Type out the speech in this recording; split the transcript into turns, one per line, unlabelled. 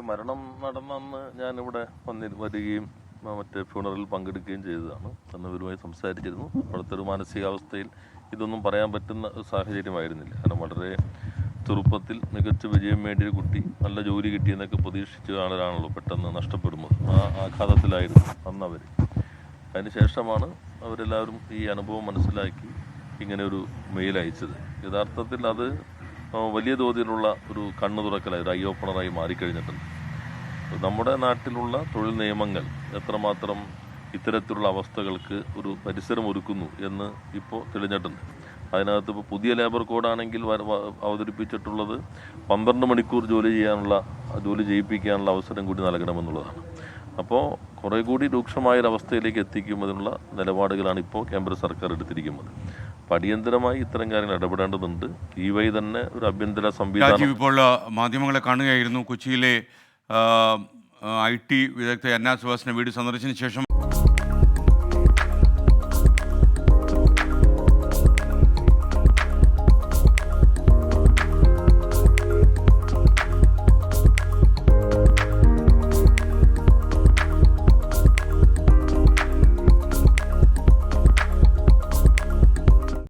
മരണം നടന്നന്ന് ഞാനിവിടെ വരികയും മറ്റേ ഫ്യൂണറലിൽ പങ്കെടുക്കുകയും ചെയ്തതാണ്. അന്ന് ഇവരുമായി സംസാരിച്ചിരുന്നു. അപ്പോഴത്തെ ഒരു മാനസികാവസ്ഥയിൽ ഇതൊന്നും പറയാൻ പറ്റുന്ന ഒരു സാഹചര്യമായിരുന്നില്ല. കാരണം വളരെ ചെറുപ്പത്തിൽ മികച്ച വിജയം വേണ്ടിയ കുട്ടി നല്ല ജോലി കിട്ടിയെന്നൊക്കെ പ്രതീക്ഷിച്ച ആളാണല്ലോ പെട്ടെന്ന് നഷ്ടപ്പെടുന്നത്. ആ ആഘാതത്തിലായിരുന്നു അന്നവർ. അതിനുശേഷമാണ് അവരെല്ലാവരും ഈ അനുഭവം മനസ്സിലാക്കി ഇങ്ങനെ ഒരു മെയിൽ അയച്ചത്. യഥാർത്ഥത്തിൽ അത് വലിയ തോതിലുള്ള ഒരു കണ്ണു തുറക്കലായി, ഒരു ഐ ഓപ്പണറായി മാറിക്കഴിഞ്ഞിട്ടുണ്ട്. നമ്മുടെ നാട്ടിലുള്ള തൊഴിൽ നിയമങ്ങൾ എത്രമാത്രം ഇത്തരത്തിലുള്ള അവസ്ഥകൾക്ക് ഒരു പരിസരം ഒരുക്കുന്നു എന്ന് ഇപ്പോൾ തെളിഞ്ഞിട്ടുണ്ട്. അതിനകത്ത് ഇപ്പോൾ പുതിയ ലേബർ കോഡാണെങ്കിൽ അവതരിപ്പിച്ചിട്ടുള്ളത് 12 മണിക്കൂർ ജോലി ചെയ്യിപ്പിക്കാനുള്ള അവസരം കൂടി നൽകണമെന്നുള്ളതാണ്. അപ്പോൾ കുറേ കൂടി രൂക്ഷമായൊരവസ്ഥയിലേക്ക് എത്തിക്കുന്നതിനുള്ള നിലപാടുകളാണ് ഇപ്പോൾ കേന്ദ്ര സർക്കാർ എടുത്തിരിക്കുന്നത്. അപ്പോൾ അടിയന്തരമായി ഇത്തരം കാര്യങ്ങൾ ഇടപെടേണ്ടതുണ്ട്. ഈ വഴി തന്നെ ഒരു ആഭ്യന്തര സംവിധാനം.
ഇപ്പോൾ മാധ്യമങ്ങളെ കാണുകയായിരുന്നു. കൊച്ചിയിലെ IT വിദഗ്ധ അന്ന സുഹാസിന്റെ വീട് സന്ദർശിച്ചതിന് ശേഷം